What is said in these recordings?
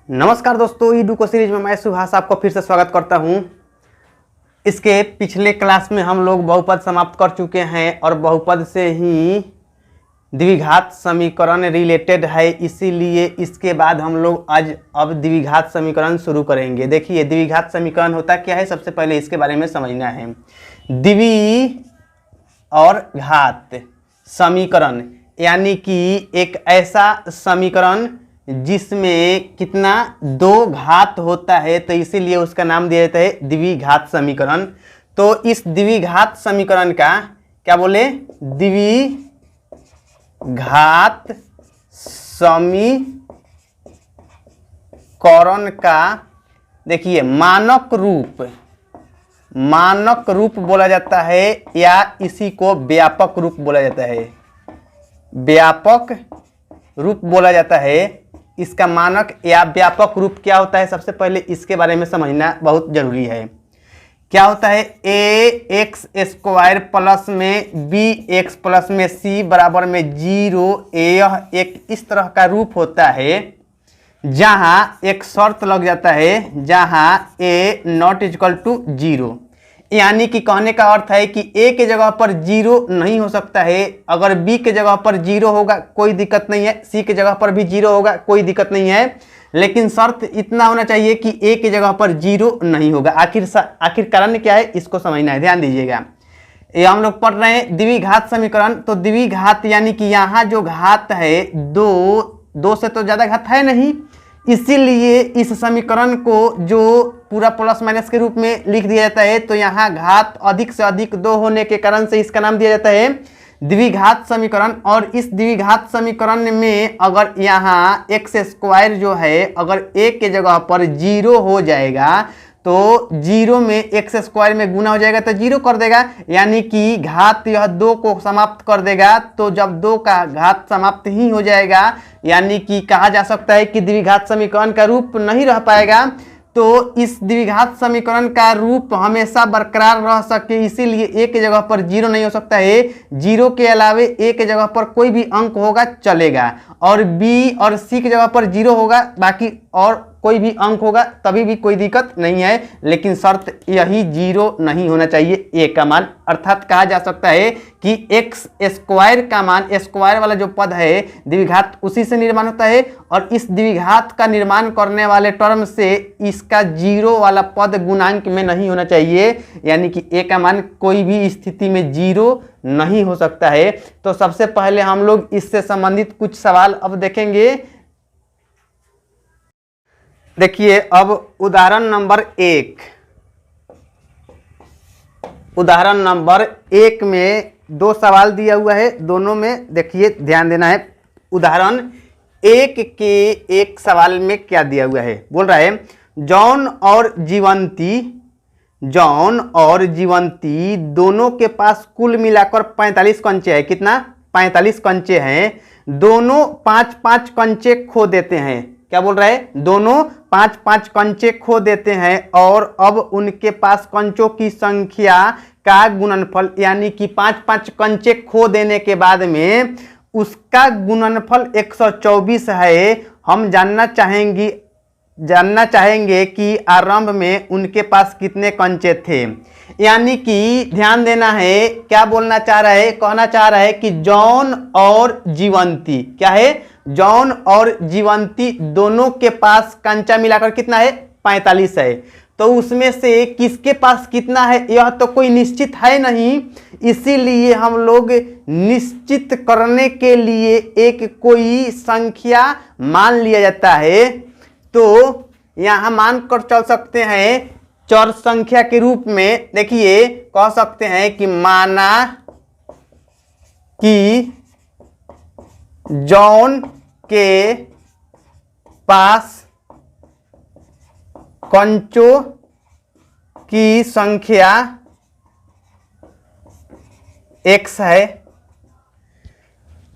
नमस्कार दोस्तों, ईडुको सीरीज में मैं सुभाष आपको फिर से स्वागत करता हूं। इसके पिछले क्लास में हम लोग बहुपद समाप्त कर चुके हैं और बहुपद से ही द्विघात समीकरण रिलेटेड है, इसीलिए इसके बाद हम लोग आज अब द्विघात समीकरण शुरू करेंगे। देखिए, द्विघात समीकरण होता क्या है, सबसे पहले इसके बारे में समझना है। द्वि और घात समीकरण यानी कि एक ऐसा समीकरण जिसमें कितना दो घात होता है, तो इसीलिए उसका नाम दिया जाता है द्विघात समीकरण। तो इस द्विघात समीकरण का क्या बोले, द्विघात समीकरण का देखिए मानक रूप बोला जाता है या इसी को व्यापक रूप बोला जाता है। व्यापक रूप बोला जाता है। इसका मानक या व्यापक रूप क्या होता है, सबसे पहले इसके बारे में समझना बहुत जरूरी है। क्या होता है, ए एक्स स्क्वायर प्लस में बी एक्स प्लस में सी बराबर में 0। यह एक इस तरह का रूप होता है जहां एक शर्त लग जाता है, जहां ए नॉट इक्वल टू 0, यानी कि कहने का अर्थ है कि ए के जगह पर 0 नहीं हो सकता है। अगर बी के जगह पर 0 होगा कोई दिक्कत नहीं है, सी के जगह पर भी 0 होगा कोई दिक्कत नहीं है, लेकिन शर्त इतना होना चाहिए कि ए के जगह पर 0 नहीं होगा। आखिर कारण क्या है, इसको समझना है, ध्यान दीजिएगा। ये हम लोग पढ़ रहे हैं द्विघात समीकरण। तो द्विघात यानी कि यहाँ जो घात है दो से तो ज्यादा घात है नहीं, इसीलिए इस समीकरण को जो पूरा प्लस माइनस के रूप में लिख दिया जाता है। तो यहाँ घात अधिक से अधिक 2 होने के कारण से इसका नाम दिया जाता है द्विघात समीकरण। और इस द्विघात समीकरण में अगर यहाँ एक्स स्क्वायर जो है अगर ए के जगह पर 0 हो जाएगा तो 0 में एक्स स्क्वायर में गुना हो जाएगा तो 0 कर देगा, यानी कि घात यह 2 को समाप्त कर देगा। तो जब 2 का घात समाप्त ही हो जाएगा, यानी कि कहा जा सकता है कि द्विघात समीकरण का रूप नहीं रह पाएगा। तो इस द्विघात समीकरण का रूप हमेशा बरकरार रह सके, इसीलिए ए के जगह पर 0 नहीं हो सकता है। 0 के अलावे ए के जगह पर कोई भी अंक होगा चलेगा, और बी और सी की जगह पर 0 होगा, बाकी और कोई भी अंक होगा तभी भी कोई दिक्कत नहीं है, लेकिन शर्त यही 0 नहीं होना चाहिए ए का मान। अर्थात कहा जा सकता है कि एक्स स्क्वायर का मान, स्क्वायर वाला जो पद है द्विघात उसी से निर्माण होता है, और इस द्विघात का निर्माण करने वाले टर्म से इसका 0 वाला पद गुणांक में नहीं होना चाहिए, यानी कि ए का मान कोई भी स्थिति में 0 नहीं हो सकता है। तो सबसे पहले हम लोग इससे संबंधित कुछ सवाल अब देखेंगे। देखिए, अब उदाहरण नंबर 1 में 2 सवाल दिया हुआ है, दोनों में देखिए ध्यान देना है। उदाहरण 1 के एक सवाल में क्या दिया हुआ है, बोल रहा है जॉन और जीवंती दोनों के पास कुल मिलाकर 45 कंचे है। कितना? 45 कंचे हैं। दोनों 5-5 कंचे खो देते हैं। क्या बोल रहा है, दोनों 5-5 कंचे खो देते हैं, और अब उनके पास कंचों की संख्या का गुणनफल, यानी कि 5-5 कंचे खो देने के बाद में उसका गुणनफल 124 है। हम जानना चाहेंगे कि आरंभ में उनके पास कितने कंचे थे। यानी कि ध्यान देना है, क्या बोलना चाह रहा है, कहना चाह रहा है कि जॉन और जीवंती, क्या है, जॉन और जीवंती दोनों के पास कंचा मिलाकर कितना है, 45 है। तो उसमें से किसके पास कितना है यह तो कोई निश्चित है नहीं, इसीलिए हम लोग निश्चित करने के लिए एक कोई संख्या मान लिया जाता है। तो यहां मान कर चल सकते हैं चर संख्या के रूप में। देखिए, कह सकते हैं कि माना कि जॉन के पास कंचों की संख्या x है।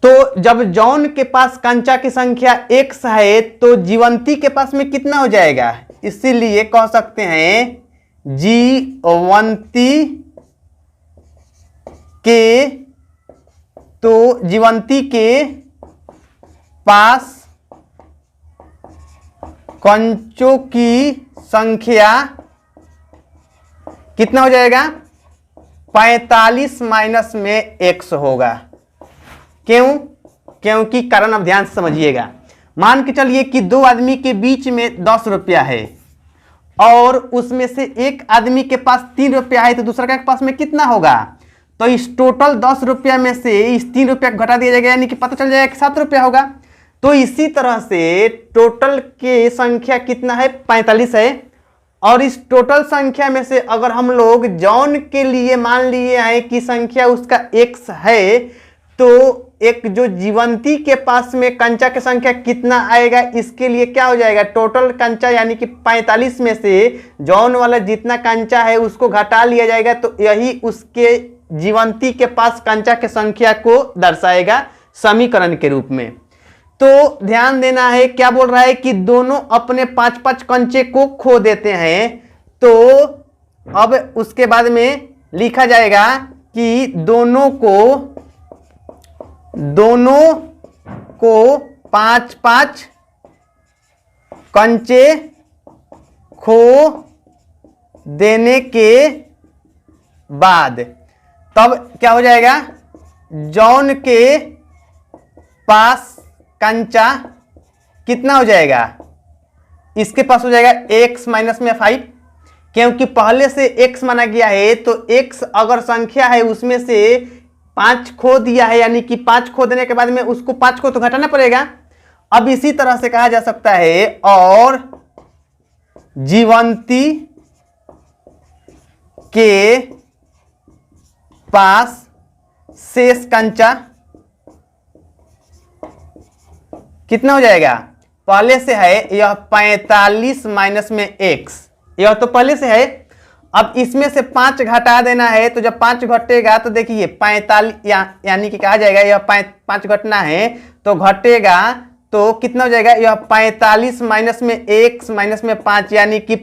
तो जब जॉन के पास कंचा की संख्या x है तो जीवंती के पास में कितना हो जाएगा, इसीलिए कह सकते हैं जीवंती के, तो जीवंती के पास कंचों की संख्या कितना हो जाएगा, 45 माइनस में x होगा। क्यों? क्योंकि कारण अब ध्यान से समझिएगा। मान के चलिए कि दो आदमी के बीच में 10 रुपया है और उसमें से एक आदमी के पास 3 रुपया है, तो दूसरा के पास में कितना होगा? तो इस टोटल 10 रुपया में से इस 3 रुपया घटा दिया जाएगा, यानी कि पता चल जाएगा कि 7 रुपया होगा। तो इसी तरह से टोटल के संख्या कितना है, 45 है। और इस टोटल संख्या में से अगर हम लोग जॉन के लिए मान लिए हैं कि संख्या उसका x है, तो एक जो जीवंती के पास में कंचा की संख्या कितना आएगा, इसके लिए क्या हो जाएगा, टोटल कंचा यानी कि 45 में से जॉन वाला जितना कंचा है उसको घटा लिया जाएगा, तो यही उसके जीवंती के पास कंचा की संख्या को दर्शाएगा समीकरण के रूप में। तो ध्यान देना है, क्या बोल रहा है कि दोनों अपने 5-5 कंचे को खो देते हैं। तो अब उसके बाद में लिखा जाएगा कि दोनों को 5-5 कंचे खो देने के बाद तब क्या हो जाएगा, जॉन के पास कंचा कितना हो जाएगा, इसके पास हो जाएगा x माइनस में 5, क्योंकि पहले से x माना गया है। तो x अगर संख्या है उसमें से 5 खो दिया है, यानी कि 5 खो देने के बाद में उसको 5 को तो घटाना पड़ेगा। अब इसी तरह से कहा जा सकता है और जीवंती के पास शेष कंचा कितना हो जाएगा, पहले से है यह 45 माइनस में x, यह तो पहले से है। अब इसमें से 5 घटा देना है, तो जब 5 घटेगा तो देखिए 45 यानी कि कहा जाएगा यह 5 घटना है तो घटेगा, तो कितना हो जाएगा, यह 45 माइनस में x माइनस में 5, यानी कि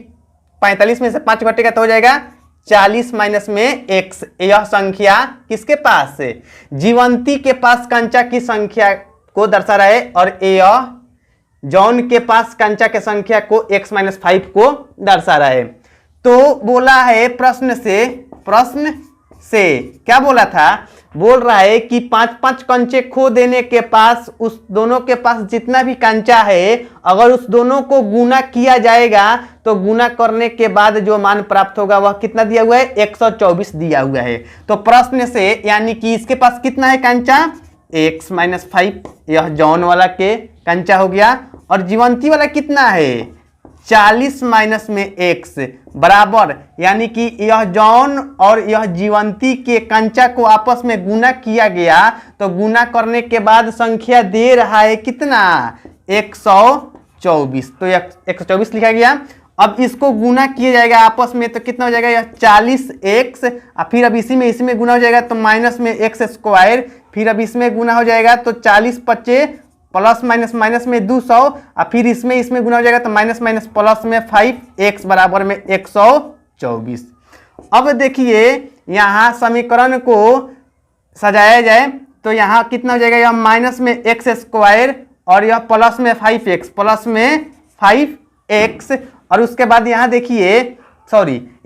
45 में से 5 घटेगा तो हो जाएगा 40 माइनस में x। यह संख्या किसके पास है, जीवंती के पास कंचा की संख्या को दर्शा रहा है, और यह जॉन के पास कंचा की संख्या को x माइनस 5 को दर्शा रहा है। तो बोला है प्रश्न से क्या बोला था, बोल रहा है कि 5-5 कंचे खो देने के पास उस दोनों के पास जितना भी कंचा है, अगर उस दोनों को गुना किया जाएगा तो गुना करने के बाद जो मान प्राप्त होगा वह कितना दिया हुआ है, 124 दिया हुआ है। तो प्रश्न से यानी कि इसके पास कितना है कंचा, x माइनस 5, यह जॉन वाला के कंचा हो गया, और जीवंती वाला कितना है 40 माइनस में x बराबर, यानी कि यह जॉन और यह जीवंती के कंचा को आपस में गुना किया गया, तो गुना करने के बाद संख्या दे रहा है कितना, 124, तो 124 लिखा गया। अब इसको गुना किया जाएगा आपस में, तो कितना हो जाएगा, यह 40x, और फिर अब इसी में गुना हो जाएगा तो माइनस में x स्क्वायर, फिर अब इसमें गुना हो जाएगा तो 40-25 प्लस माइनस में 200, और फिर इसमें गुना हो जाएगा तो माइनस प्लस में 5x बराबर में 124। अब देखिए यहाँ समीकरण को सजाया जाए तो यहाँ कितना हो जाएगा, यह माइनस में x स्क्वायर और यह प्लस में 5x, प्लस में 5x, और उसके बाद यहाँ देखिए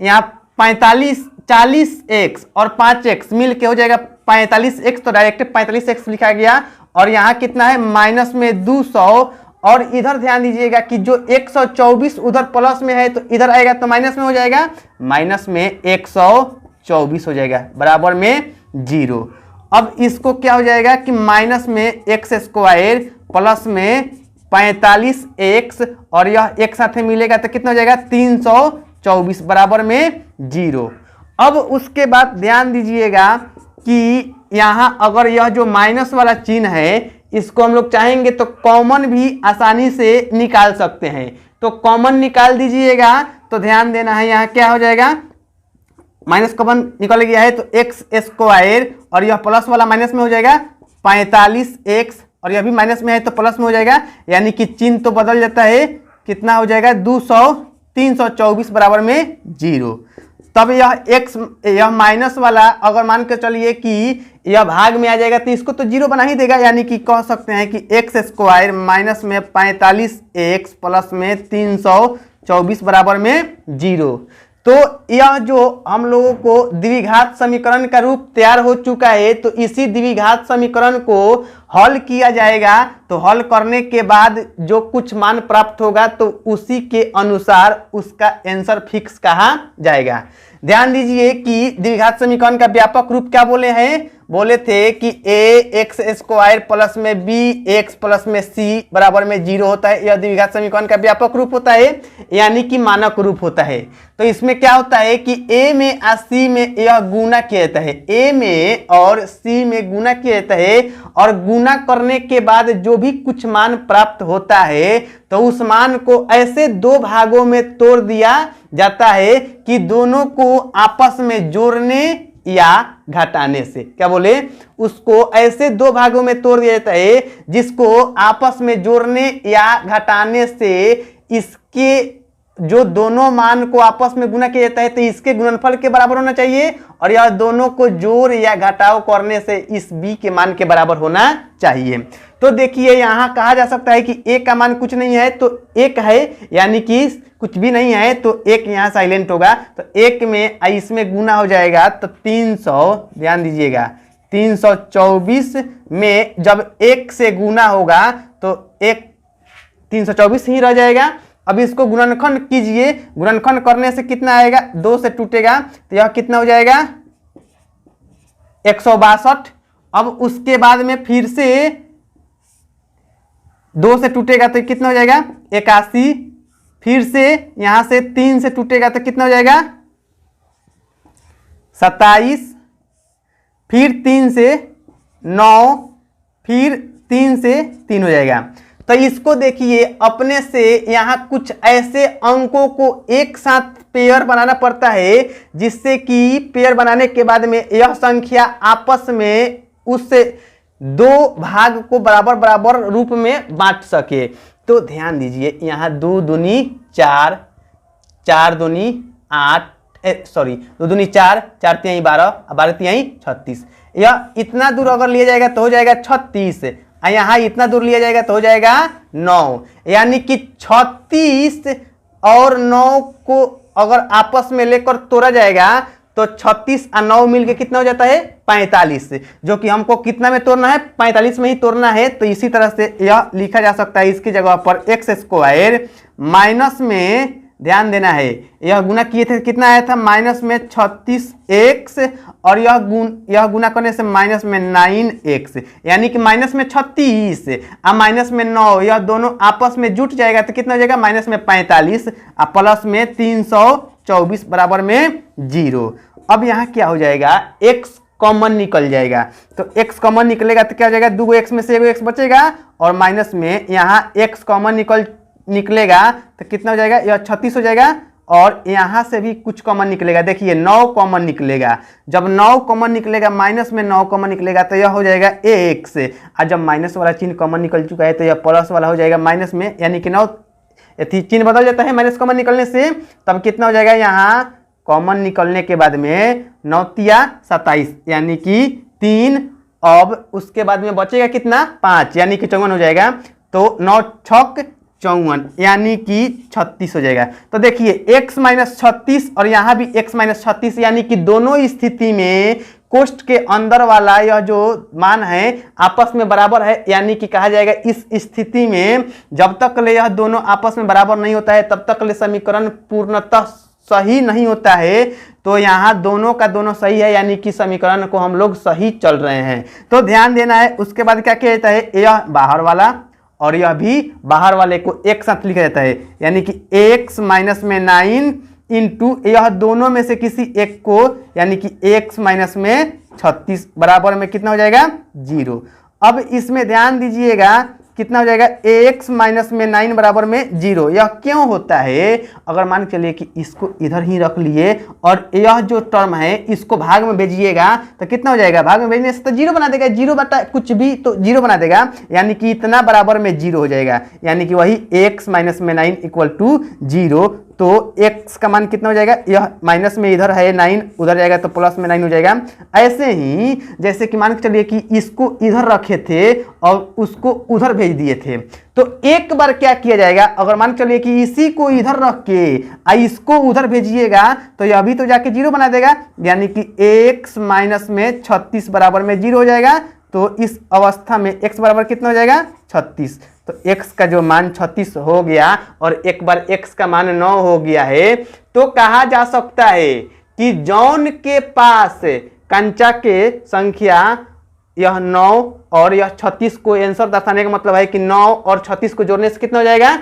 यहाँ 40x और 5x मिल के हो जाएगा 45x, तो डायरेक्ट 45x लिखा गया। और यहाँ कितना है, माइनस में 200, और इधर ध्यान दीजिएगा कि जो 124 उधर प्लस में है तो इधर आएगा तो माइनस में हो जाएगा, माइनस में 124 हो जाएगा बराबर में 0। अब इसको क्या हो जाएगा कि माइनस में x स्क्वायर प्लस में 45x, और यह एक साथ मिलेगा तो कितना हो जाएगा 324 बराबर में 0। अब उसके बाद ध्यान दीजिएगा कि यहाँ अगर यह जो माइनस वाला चिन्ह है इसको हम लोग चाहेंगे तो कॉमन भी आसानी से निकाल सकते हैं, तो कॉमन निकाल दीजिएगा। तो ध्यान देना है यहाँ क्या हो जाएगा, माइनस कॉमन निकाल गया है तो x स्क्वायर और यह प्लस वाला माइनस में हो जाएगा 45x, और यह भी माइनस में है तो प्लस में हो जाएगा, यानी कि चिन्ह तो बदल जाता है, कितना हो जाएगा 200, 324 बराबर में 0। तब यह माइनस वाला अगर मान के चलिए कि यह भाग में आ जाएगा तो इसको तो जीरो बना ही देगा, यानी कि कह सकते हैं कि एक्स स्क्वायर माइनस में 45x प्लस में 324 बराबर में जीरो। तो यह जो हम लोगों को द्विघात समीकरण का रूप तैयार हो चुका है, तो इसी द्विघात समीकरण को हल किया जाएगा। तो हल करने के बाद जो कुछ मान प्राप्त होगा तो उसी के अनुसार उसका आंसर फिक्स कहा जाएगा। ध्यान दीजिए कि द्विघात समीकरण का व्यापक रूप क्या बोले हैं, बोले थे कि ए एक्स स्क्वायर प्लस में बी एक्स प्लस में सी बराबर में जीरो होता है। यह द्विघात समीकरण का व्यापक रूप होता है, यानी कि मानक रूप होता है। तो इसमें क्या होता है कि ए में और सी में यह गुना किया जाता है, ए में और सी में गुना किया जाता है, और गुना करने के बाद जो भी कुछ मान प्राप्त होता है तो उस मान को ऐसे दो भागों में तोड़ दिया जाता है कि दोनों को आपस में जोड़ने या घटाने से, क्या बोले, उसको ऐसे दो भागों में तोड़ दिया जाता है जिसको आपस में जोड़ने या घटाने से इसके जो दोनों मान को आपस में गुना किया जाता है तो इसके गुणनफल के बराबर होना चाहिए, और यह दोनों को जोड़ या घटाव करने से इस b के मान के बराबर होना चाहिए। तो देखिए यहाँ कहा जा सकता है कि a का मान कुछ नहीं है तो 1 है, यानी कि कुछ भी नहीं है तो 1 यहाँ साइलेंट होगा। तो 1 में इसमें गुना हो जाएगा तो 300, ध्यान दीजिएगा 324 में जब 1 से गुना होगा तो 324 ही रह जाएगा। अब इसको गुणनखंड कीजिए, गुणनखंड करने से कितना आएगा, 2 से टूटेगा तो यह कितना हो जाएगा 162। अब उसके बाद में फिर से 2 से टूटेगा तो कितना हो जाएगा 81, फिर से यहां से 3 से टूटेगा तो कितना हो जाएगा 27, फिर 3 से 9, फिर 3 से 3 हो जाएगा। तो इसको देखिए अपने से यहाँ कुछ ऐसे अंकों को एक साथ पेयर बनाना पड़ता है जिससे कि पेयर बनाने के बाद में यह संख्या आपस में उससे दो भाग को बराबर बराबर रूप में बांट सके। तो ध्यान दीजिए यहाँ 2 दूनी 4, 4 दूनी 8, 2 दूनी 4, 4 तिहाई 12, 12 तिहाई 36। यह इतना दूर अगर लिया जाएगा तो हो जाएगा 36, यहाँ इतना दूर लिया जाएगा तो हो जाएगा 9, यानी कि 36 और 9 को अगर आपस में लेकर तोड़ा जाएगा तो 36 और 9 मिलके कितना हो जाता है 45, जो कि हमको कितना में तोड़ना है 45 में ही तोड़ना है। तो इसी तरह से यह लिखा जा सकता है, इसकी जगह पर एक्स स्क्वायर माइनस में, ध्यान देना है, यह गुना किए थे कितना आया था माइनस में 36x, और यह गुना करने से माइनस में 9x, यानी कि माइनस में 36 और माइनस में 9, यह दोनों आपस में जुट जाएगा तो कितना हो जाएगा माइनस में 45 और प्लस में 324 बराबर में 0। अब यहाँ क्या हो जाएगा x कॉमन निकल जाएगा, तो x कॉमन निकलेगा तो क्या हो जाएगा 2 x में से 1 x बचेगा, और माइनस में यहाँ x कॉमन निकलेगा तो कितना हो जाएगा यह 36 हो जाएगा, और यहां से भी कुछ कॉमन निकलेगा। देखिए 9 कॉमन निकलेगा, जब 9 कॉमन निकलेगा माइनस में 9 कॉमन निकलेगा तो यह हो जाएगा x, और जब माइनस वाला चिन्ह कॉमन निकल चुका है तो यह प्लस वाला हो जाएगा माइनस में, यानी कि 9 चिन्ह बदल जाता है माइनस कॉमन निकलने से। तब कितना हो जाएगा यहाँ कॉमन निकलने के बाद में 9 तिया 27, यानी कि 3, अब उसके बाद में बचेगा कितना 5, यानी कि 54 हो जाएगा। तो 9 छक 54, यानी कि 36 हो जाएगा। तो देखिए x माइनस 36 और यहाँ भी x माइनस 36, यानी कि दोनों स्थिति में कोष्ठ के अंदर वाला यह जो मान है आपस में बराबर है, यानी कि कहा जाएगा इस स्थिति में जब तक ले यह दोनों आपस में बराबर नहीं होता है तब तक ले समीकरण पूर्णतः सही नहीं होता है। तो यहाँ दोनों का दोनों सही है, यानी कि समीकरण को हम लोग सही चल रहे हैं। तो ध्यान देना है। उसके बाद क्या किया जाता है, यह बाहर वाला और यह भी बाहर वाले को एक साथ लिखा जाता है, यानी कि x माइनस में 9 इंटू यह दोनों में से किसी एक को, यानी कि x माइनस में 36 बराबर में कितना हो जाएगा 0। अब इसमें ध्यान दीजिएगा कितना हो जाएगा ax माइनस में 9 बराबर में 0। यह क्यों होता है, अगर मान के चलिए कि इसको इधर ही रख लिए और यह जो टर्म है इसको भाग में भेजिएगा तो कितना हो जाएगा, भाग में भेजने से तो 0 बना देगा, 0 बटा कुछ भी तो 0 बना देगा, यानी कि इतना बराबर में 0 हो जाएगा, यानी कि वही x माइनस में 9 इक्वल टू 0। तो x का मान कितना हो जाएगा, यह माइनस में इधर है 9, उधर जाएगा तो प्लस में 9 हो जाएगा। ऐसे ही जैसे कि मान के चलिए कि इसको इधर रखे थे और उसको उधर भेज दिए थे, तो एक बार क्या किया जाएगा, अगर मान के चलिए कि इसी को इधर रख के इसको उधर भेजिएगा तो यह अभी तो जाके 0 बना देगा, यानी कि x माइनस में 36 बराबर में 0 हो जाएगा। तो इस अवस्था में x बराबर कितना हो जाएगा, 36। तो x का जो मान 36 हो गया और एक बार x का मान 9 हो गया है, तो कहा जा सकता है कि जॉन के पास कंचा के संख्या यह 9 और यह 36 को आंसर दर्शाने का मतलब है कि 9 और 36 को जोड़ने से कितना हो जाएगा,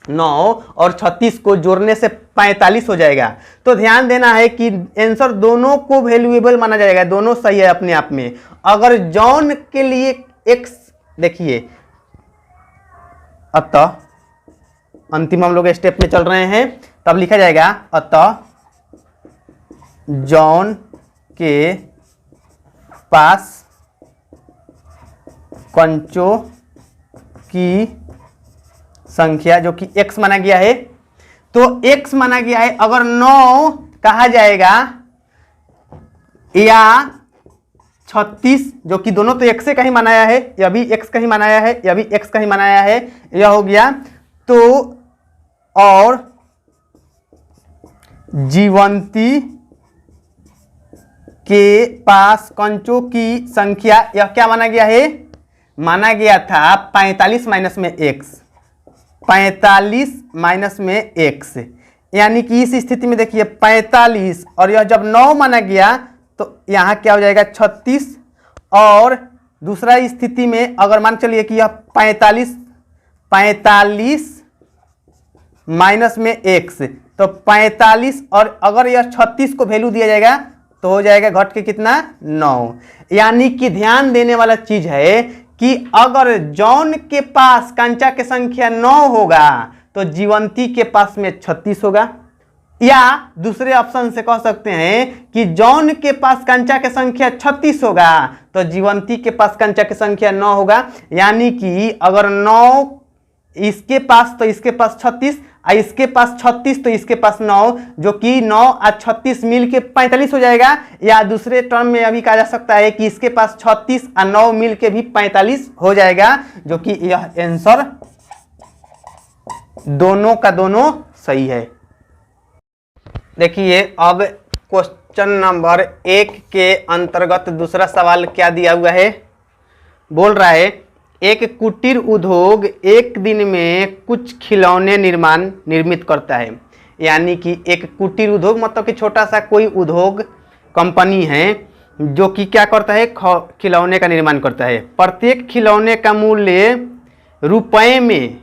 9 और 36 को जोड़ने से 45 हो जाएगा। तो ध्यान देना है कि आंसर दोनों को वैल्यूएबल माना जाएगा, दोनों सही है अपने आप में। अगर जॉन के लिए x देखिए, अतः अंतिम हम लोग स्टेप में चल रहे हैं, तब लिखा जाएगा अतः जॉन के पास कंचों की संख्या जो कि x माना गया है, तो x माना गया है, अगर 9 कहा जाएगा या 36 जो कि दोनों तो x से का ही मनाया है, यह भी x का ही मनाया है, यह भी x का ही मनाया है, यह हो गया। तो और जीवंती के पास कंचों की संख्या यह क्या माना गया है, माना गया था 45 माइनस में x, 45 माइनस में x, यानी कि इस स्थिति में देखिए 45 और यह जब 9 माना गया तो यहाँ क्या हो जाएगा 36, और दूसरा स्थिति में अगर मान चलिए कि यह 45 माइनस में x, तो 45 और अगर यह 36 को वैल्यू दिया जाएगा तो हो जाएगा घट के कितना 9। यानी कि ध्यान देने वाला चीज है कि अगर जॉन के पास कंचा की संख्या 9 होगा तो जीवंती के पास में 36 होगा, या दूसरे ऑप्शन से कह सकते हैं कि जॉन के पास कंचा की संख्या 36 होगा तो जीवंती के पास कंचा की संख्या 9 होगा। यानी कि अगर 9 इसके पास तो इसके पास 36, इसके पास 36 तो इसके पास 9, जो कि 9 और 36 मिल के 45 हो जाएगा। या दूसरे टर्म में अभी कहा जा सकता है कि इसके पास 36 और 9 मिल के भी 45 हो जाएगा, जो कि यह आंसर दोनों का दोनों सही है। देखिए अब क्वेश्चन नंबर 1 के अंतर्गत दूसरा सवाल क्या दिया हुआ है, बोल रहा है एक कुटीर उद्योग एक दिन में कुछ खिलौने निर्मित करता है। यानी कि एक कुटीर उद्योग मतलब कि छोटा सा कोई उद्योग कंपनी है जो कि क्या करता है, खिलौने का निर्माण करता है। प्रत्येक खिलौने का मूल्य रुपए में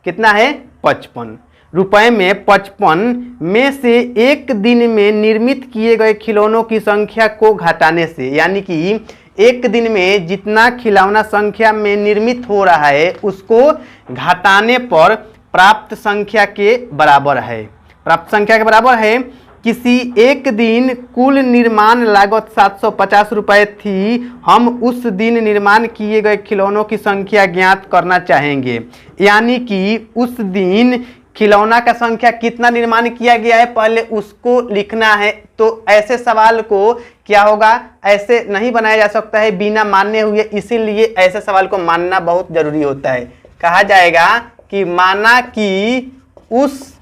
कितना है, 55 रुपए में 55 में से एक दिन में निर्मित किए गए खिलौनों की संख्या को घटाने से, यानी कि एक दिन में जितना खिलौना संख्या में निर्मित हो रहा है उसको घटाने पर प्राप्त संख्या के बराबर है। प्राप्त संख्या के बराबर है किसी एक दिन कुल निर्माण लागत 750 रुपये थी, हम उस दिन निर्माण किए गए खिलौनों की संख्या ज्ञात करना चाहेंगे। यानी कि उस दिन खिलौना का संख्या कितना निर्माण किया गया है पहले उसको लिखना है। तो ऐसे सवाल को क्या होगा, ऐसे नहीं बनाया जा सकता है बिना माने हुए, इसीलिए ऐसे सवाल को मानना बहुत जरूरी होता है। कहा जाएगा कि माना कि उस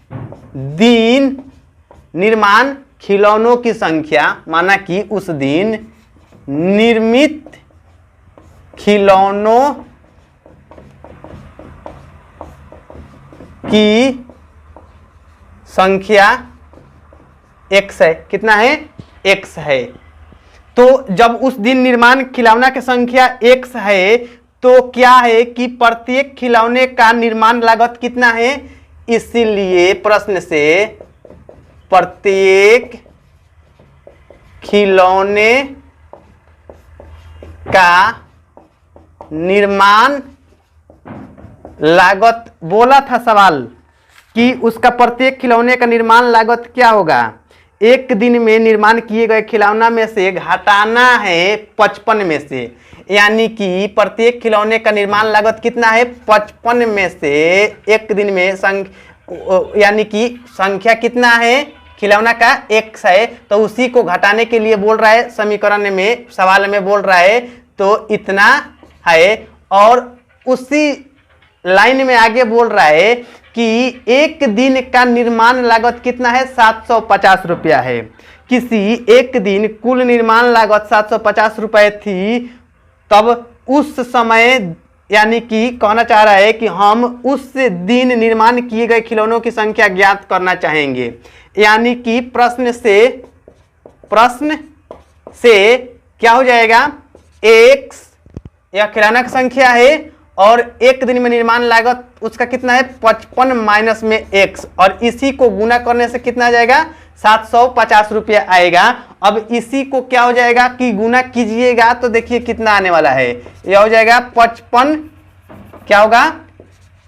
दिन निर्माण खिलौनों की संख्या, माना कि उस दिन निर्मित खिलौनों की संख्या x है। कितना है, x है। तो जब उस दिन निर्माण खिलौना की संख्या x है तो क्या है कि प्रत्येक खिलौने का निर्माण लागत कितना है, इसीलिए प्रश्न से प्रत्येक खिलौने का निर्माण लागत बोला था सवाल कि उसका प्रत्येक खिलौने का निर्माण लागत क्या होगा, एक दिन में निर्माण किए गए खिलौना में से घटाना है 55 में से। यानी कि प्रत्येक खिलौने का निर्माण लागत कितना है, 55 में से एक दिन में यानी कि संख्या कितना है खिलौना का x है, तो उसी को घटाने के लिए बोल रहा है समीकरण में, सवाल में बोल रहा है तो इतना है। और उसी लाइन में आगे बोल रहा है कि एक दिन का निर्माण लागत कितना है 750 रुपया है। किसी एक दिन कुल निर्माण लागत 750 रुपये थी, तब उस समय यानी कि कहना चाह रहा है कि हम उस दिन निर्माण किए गए खिलौनों की संख्या ज्ञात करना चाहेंगे। यानी कि प्रश्न से क्या हो जाएगा, x यह खिलौना की संख्या है और एक दिन में निर्माण लागत उसका कितना है 55 माइनस में x, और इसी को गुना करने से कितना आ जाएगा 750 रुपया आएगा। अब इसी को क्या हो जाएगा कि गुना कीजिएगा तो देखिए कितना आने वाला है, यह हो जाएगा 55, क्या होगा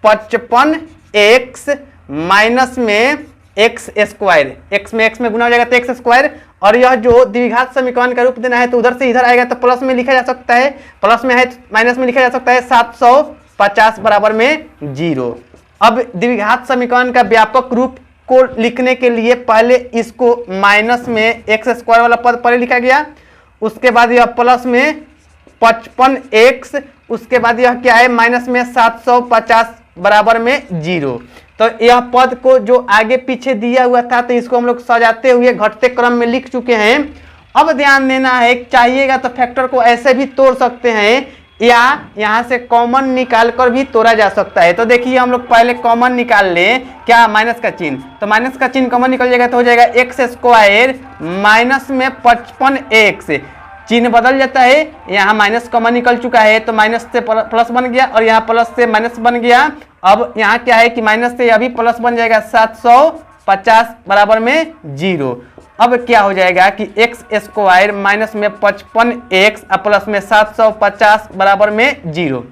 55x माइनस में एक्स स्क्वायर, एक्स में गुना हो जाएगा तो एक्स स्क्वायर। और यह जो द्विघात समीकरण का रूप देना है तो उधर से इधर आएगा तो प्लस में लिखा जा सकता है, प्लस में है तो माइनस में लिखा जा सकता है 750 बराबर में 0। अब द्विघात समीकरण का व्यापक रूप को लिखने के लिए पहले इसको माइनस में एक्स स्क्वायर वाला पद पहले लिखा गया, उसके बाद यह प्लस में 55x, उसके बाद यह क्या है माइनस में 750 बराबर में 0। तो यह पद को जो आगे पीछे दिया हुआ था तो इसको हम लोग सजाते हुए घटते क्रम में लिख चुके हैं। अब ध्यान देना है, चाहिएगा तो फैक्टर को ऐसे भी तोड़ सकते हैं या यहां से कॉमन निकाल कर भी तोड़ा जा सकता है। तो देखिए हम लोग पहले कॉमन निकाल लें, क्या माइनस का चिन्ह, तो माइनस का चिन्ह कॉमन निकल जाएगा तो हो जाएगा एक्स स्क्वायर माइनस में 55x, चिन्ह बदल जाता है, यहाँ माइनस कॉमन निकल चुका है तो माइनस से प्लस बन गया और यहाँ प्लस से माइनस बन गया। अब यहाँ क्या है कि माइनस से अभी प्लस बन जाएगा 750 बराबर में 0। अब क्या हो जाएगा कि एक्स स्क्वायर माइनस में 55x प्लस में 750 बराबर में 0।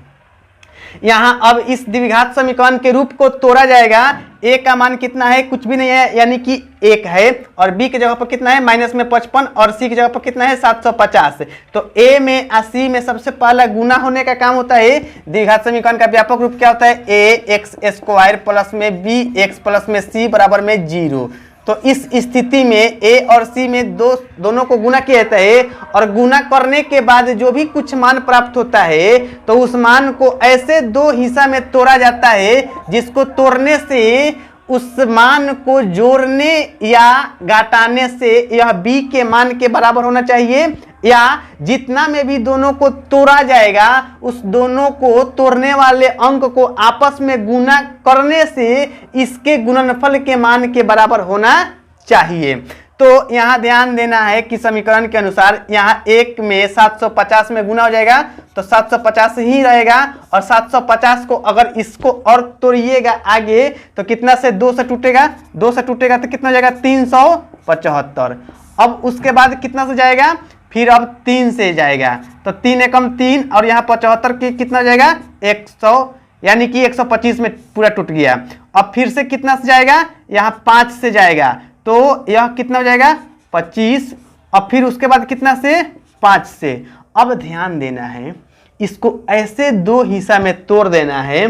यहाँ अब इस द्विघात समीकरण के रूप को तोड़ा जाएगा। a का मान कितना है, कुछ भी नहीं है यानी कि 1 है, और b की जगह पर कितना है माइनस में 55 और c की जगह पर कितना है 750। तो a में और c में सबसे पहला गुना होने का काम होता है। द्विघात समीकरण का व्यापक रूप क्या होता है, a एक्स स्क्वायर प्लस में b एक्स प्लस में c बराबर में 0। तो इस स्थिति में a और c में दोनों को गुना किया जाता है और गुना करने के बाद जो भी कुछ मान प्राप्त होता है तो उस मान को ऐसे दो हिस्सा में तोड़ा जाता है जिसको तोड़ने से उस मान को जोड़ने या घटाने से यह b के मान के बराबर होना चाहिए, या जितना में भी दोनों को तोड़ा जाएगा उस दोनों को तोड़ने वाले अंक को आपस में गुना करने से इसके गुणनफल के मान के बराबर होना चाहिए। तो यहाँ ध्यान देना है कि समीकरण के अनुसार यहाँ 1 में 750 में गुना हो जाएगा तो 750 ही रहेगा, और 750 को अगर इसको और तोड़िएगा आगे तो कितना से 2 से टूटेगा, 2 से टूटेगा तो कितना हो जाएगा 375। अब उसके बाद कितना से जाएगा, फिर अब 3 से जाएगा तो 3 एकम 3 और यहाँ 75 की कितना हो जाएगा 100, यानी कि 125 में पूरा टूट गया। अब फिर से कितना से जाएगा, यहाँ 5 से जाएगा तो यह कितना हो जाएगा 25, और फिर उसके बाद कितना से 5 से। अब ध्यान देना है, इसको ऐसे दो हिस्सा में तोड़ देना है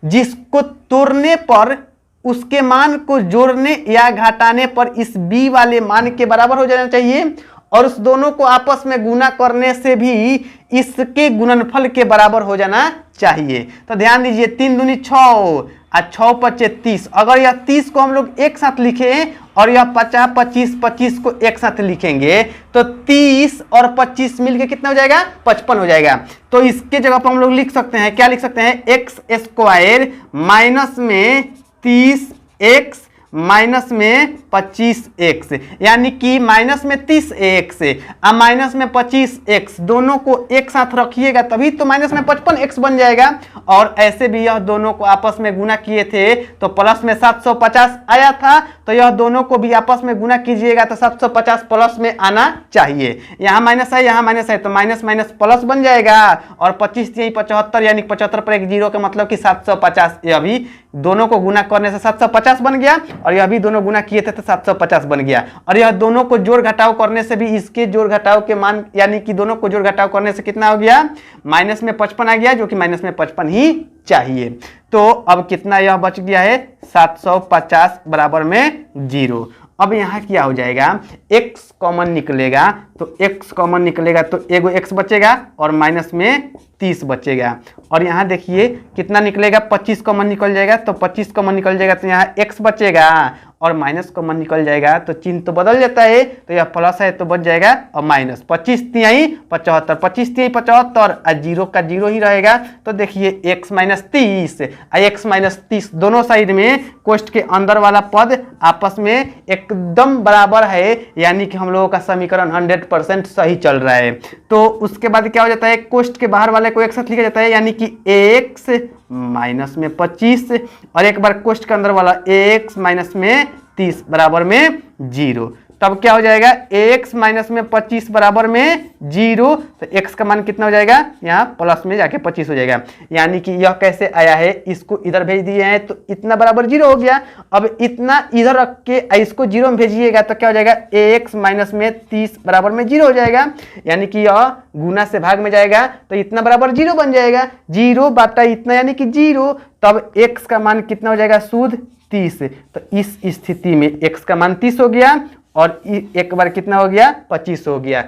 जिसको तोड़ने पर उसके मान को जोड़ने या घटाने पर इस b वाले मान के बराबर हो जाना चाहिए, और उस दोनों को आपस में गुना करने से भी इसके गुणनफल के बराबर हो जाना चाहिए। तो ध्यान दीजिए 3 दूनी 6 और 6 पच्चे 30, अगर यह 30 को हम लोग एक साथ लिखें और यह 50 25 25 को एक साथ लिखेंगे तो 30 और 25 मिलके कितना हो जाएगा 55 हो जाएगा। तो इसके जगह पर हम लोग लिख सकते हैं, क्या लिख सकते हैं, एक्स स्क्वायर माइनस में 30x माइनस में 25x, यानी कि माइनस में 30x और माइनस में 25x दोनों को एक साथ रखिएगा तभी तो माइनस में 55x बन जाएगा। और ऐसे भी यह दोनों को आपस में गुना किए थे तो प्लस में 750 आया था, तो यह दोनों को भी आपस में गुना कीजिएगा तो 750 प्लस में आना चाहिए। यहाँ माइनस है यहाँ माइनस है तो माइनस माइनस प्लस बन जाएगा, और 25 यही 75 यानी 75 पर एक जीरो का मतलब कि 750, यह भी दोनों को गुना करने से 750 बन गया, और यह भी दोनों गुना किए थे तो तो 750 बन गया। और यह दोनों को जोड़ घटाव करने से भी इसके जोड़ घटाव के मान यानी कि दोनों को जोड़ घटाव करने से कितना हो गया, माइनस में 55 आ गया, जो कि माइनस में 55 ही चाहिए। तो अब कितना यह बच गया है, 750 बराबर में 0। अब यहाँ क्या हो जाएगा, x कॉमन निकलेगा, तो x कॉमन निकलेगा तो एगो x बचेगा और माइनस में 30 बचेगा। और यहाँ देखिए कितना निकलेगा, 25 कॉमन निकल जाएगा, तो 25 कॉमन निकल जाएगा तो यहाँ x बचेगा और माइनस कॉमन निकल जाएगा, तो चिन्ह तो बदल जाता है, तो यह प्लस है तो बच जाएगा और माइनस। 25 तिहाई 75, 25 तिहाई 75 और 0 का 0 ही रहेगा। तो देखिए x माइनस 30 x माइनस 30 दोनों साइड में कोष्ठ के अंदर वाला पद आपस में एकदम बराबर है, यानी कि हम लोगों का समीकरण 100% सही चल रहा है। तो उसके बाद क्या हो जाता है, कोष्ठ के बाहर वाले को एक साथ लिखा जाता है, यानी कि x माइनस में 25 और एक बार कोष्ठ के अंदर वाला x माइनस में 30 बराबर में 0। तब क्या हो जाएगा, x माइनस में 25 बराबर में 0, तो x का मान कितना हो जाएगा, यहाँ प्लस में जाके 25 हो जाएगा। यानी कि यह कैसे आया है, इसको इधर भेज दिए हैं तो इतना बराबर 0 हो गया। अब इतना इधर रख के इसको 0 में भेजिएगा तो क्या हो जाएगा, x माइनस में 30 बराबर में 0 हो जाएगा। यानी कि यह गुना से भाग में जाएगा तो इतना बराबर 0 बन जाएगा, 0 बाटा इतना यानी कि 0। तब x का मान कितना हो जाएगा, शुद्ध 30। तो इस स्थिति में x का मान 30 हो गया और एक बार कितना हो गया, 25 हो गया।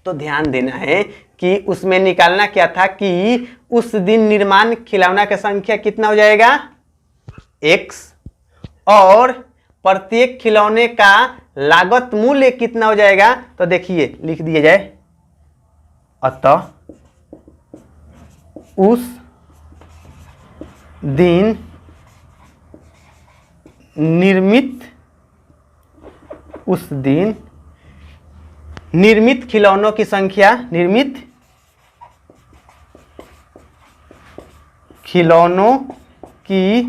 तो ध्यान देना है कि उसमें निकालना क्या था कि उस दिन निर्माण खिलौना की संख्या कितना हो जाएगा, x, और प्रत्येक खिलौने का लागत मूल्य कितना हो जाएगा। तो देखिए लिख दिया जाए, अतः उस दिन निर्मित खिलौनों की संख्या, निर्मित खिलौनों की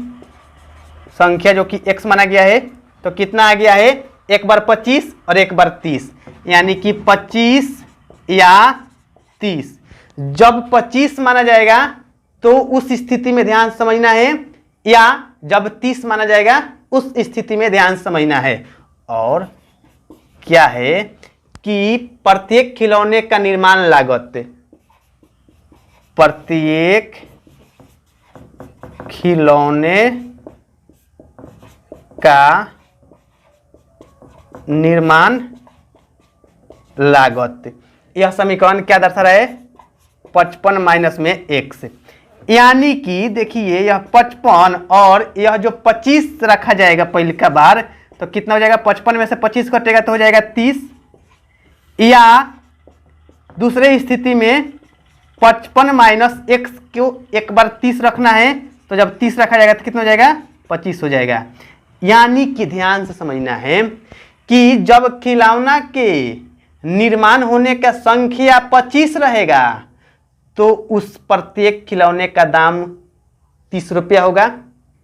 संख्या जो कि x माना गया है, तो कितना आ गया है, एक बार 25 और एक बार 30, यानी कि 25 या 30। जब 25 माना जाएगा तो उस स्थिति में ध्यान समझना है, या जब 30 माना जाएगा उस स्थिति में ध्यान समझना है। और क्या है कि प्रत्येक खिलौने का निर्माण लागत, प्रत्येक खिलौने का निर्माण लागत, यह समीकरण क्या दर्शा रहा है, 55 माइनस में x। यानी कि देखिए यह 55 और यह जो 25 रखा जाएगा पहले का बार, तो कितना हो जाएगा, 55 में से 25 कटेगा तो हो जाएगा 30, या दूसरे स्थिति में 55 माइनस x को एक बार 30 रखना है, तो जब 30 रखा जाएगा तो कितना हो जाएगा, 25 हो जाएगा। यानी कि ध्यान से समझना है कि जब खिलौना के निर्माण होने का संख्या 25 रहेगा तो उस प्रत्येक खिलौने का दाम 30 रुपया होगा,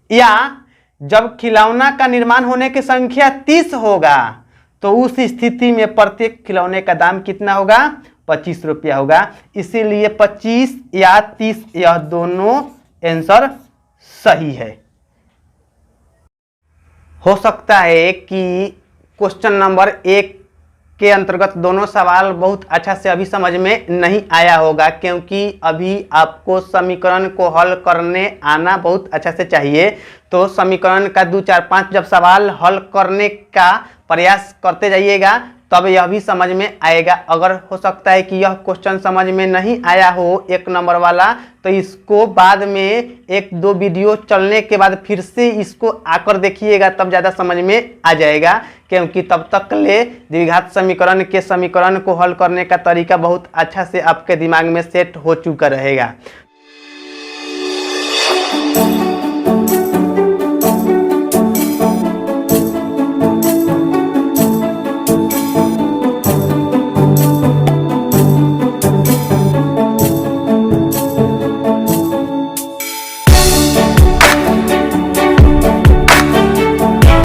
या जब खिलौना का निर्माण होने की संख्या 30 होगा तो उस स्थिति में प्रत्येक खिलौने का दाम कितना होगा, 25 रुपया होगा। इसीलिए 25 या 30 यह दोनों आंसर सही है। हो सकता है कि क्वेश्चन नंबर 1 के अंतर्गत दोनों सवाल बहुत अच्छा से अभी समझ में नहीं आया होगा, क्योंकि अभी आपको समीकरण को हल करने आना बहुत अच्छा से चाहिए। तो समीकरण का 2, 4, 5 जब सवाल हल करने का प्रयास करते जाइएगा तब यह भी समझ में आएगा। अगर हो सकता है कि यह क्वेश्चन समझ में नहीं आया हो 1 नंबर वाला, तो इसको बाद में 1-2 वीडियो चलने के बाद फिर से इसको आकर देखिएगा, तब ज़्यादा समझ में आ जाएगा, क्योंकि तब तक ले द्विघात समीकरण के समीकरण को हल करने का तरीका बहुत अच्छा से आपके दिमाग में सेट हो चुका रहेगा।